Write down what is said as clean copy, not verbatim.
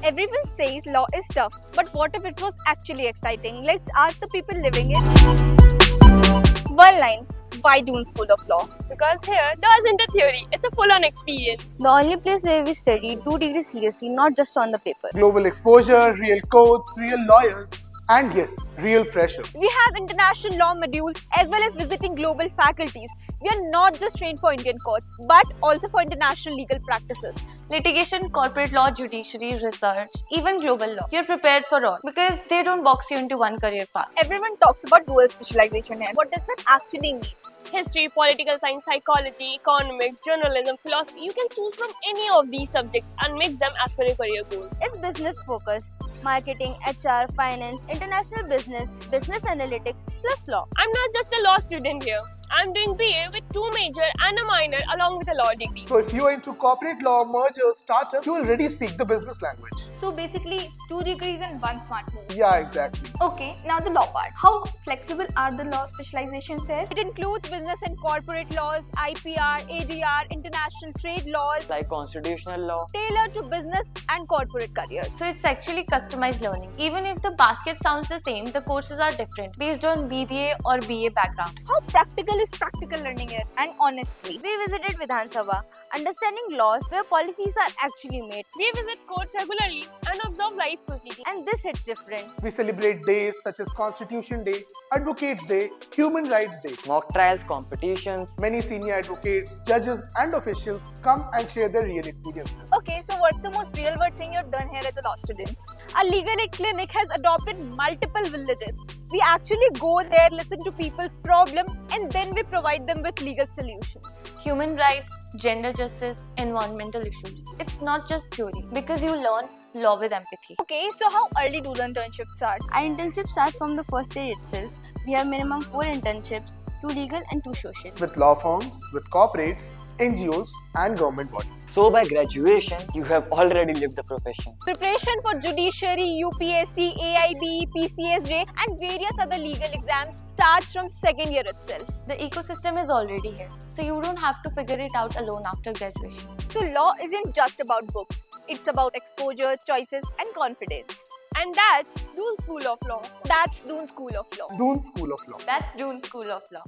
Everyone says law is tough, but what if it was actually exciting? Let's ask the people living it. One line. Why Doon School of Law? Because here, law isn't a theory, it's a full-on experience. The only place where we study 2 degrees seriously, not just on the paper. Global exposure, real codes, real lawyers, and yes, real pressure. We have international law modules as well as visiting global faculties. We are not just trained for Indian courts, but also for international legal practices. Litigation, corporate law, judiciary, research, even global law. You're prepared for all because they don't box you into one career path. Everyone talks about dual specialization here. What does that actually mean? History, political science, psychology, economics, journalism, philosophy, you can choose from any of these subjects and mix them as per your career goal. It's business focused. Marketing, HR, finance, international business, business analytics, plus law. I'm not just a law student here. I'm doing BA with 2 major and a minor along with a law degree. So if you are into corporate law, mergers, startup, you already speak the business language. So basically, 2 degrees and 1 smart move. Yeah, exactly. Okay, now the law part. How flexible are the law specializations here? It includes business and corporate laws, IPR, ADR, international trade laws, like constitutional law. tailored to business and corporate careers. So it's actually customized learning. Even if the basket sounds the same, the courses are different based on BBA or BA background. How practical is practical learning here? And honestly, we visited Vidhan Sabha, understanding laws where policies are actually made. We visit court regularly and observe live proceedings. And this hits different. We celebrate days such as Constitution Day, Advocates Day, Human Rights Day. Mock trials, competitions. Many senior advocates, judges, and officials come and share their real experiences. Okay, so what's the most real world thing you've done here as a law student? Our legal aid clinic has adopted multiple villages. We actually go there, listen to people's problem, and then we provide them with legal solutions. Human rights, gender justice, environmental issues. It's not just theory because you learn law with empathy. Okay, so how early do the internships start? Our internship starts from the first day itself. We have minimum 4 internships, 2 legal and 2 social. With law firms, with corporates, NGOs, and government bodies. So by graduation, you have already lived the profession. Preparation for judiciary, UPSC, AIB, PCSJ and various other legal exams starts from second year itself. The ecosystem is already here, so you don't have to figure it out alone after graduation. So law isn't just about books. It's about exposure, choices and confidence. And that's Doon School of Law. That's Doon School of Law. Doon School of Law. That's Doon School of Law.